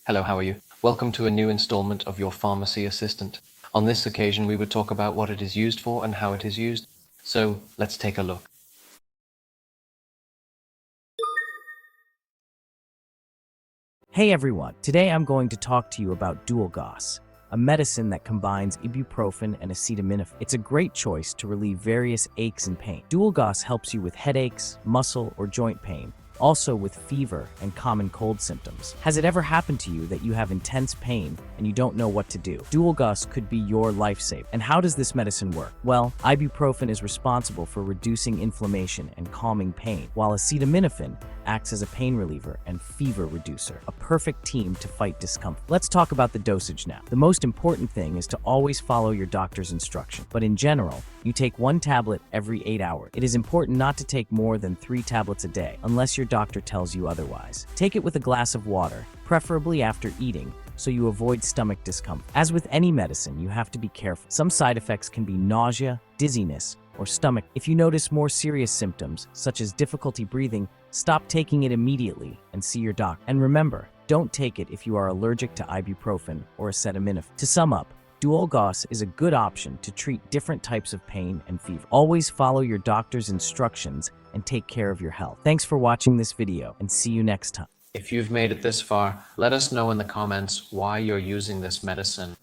Hello, how are you? Welcome to a new installment of your Pharmacy Assistant. On this occasion, we would talk about what it is used for and how it is used. So let's take a look. Hey everyone, today I'm going to talk to you about Dualgos, a medicine that combines ibuprofen and acetaminophen. It's a great choice to relieve various aches and pain. Dualgos helps you with headaches, muscle or joint pain, also with fever and common cold symptoms. Has it ever happened to you that you have intense pain and you don't know what to do? Dualgos could be your lifesaver. And how does this medicine work? Well, ibuprofen is responsible for reducing inflammation and calming pain, while acetaminophen acts as a pain reliever and fever reducer, a perfect team to fight discomfort. Let's talk about the dosage now. The most important thing is to always follow your doctor's instruction, but in general, you take 1 tablet every 8 hours. It is important not to take more than 3 tablets a day, unless your doctor tells you otherwise. Take it with a glass of water, preferably after eating, so you avoid stomach discomfort. As with any medicine, you have to be careful. Some side effects can be nausea, dizziness, or stomach. If you notice more serious symptoms, such as difficulty breathing, stop taking it immediately and see your doctor. And remember, don't take it if you are allergic to ibuprofen or acetaminophen. To sum up, Dualgos is a good option to treat different types of pain and fever. Always follow your doctor's instructions and take care of your health. Thanks for watching this video and see you next time. If you've made it this far, let us know in the comments why you're using this medicine.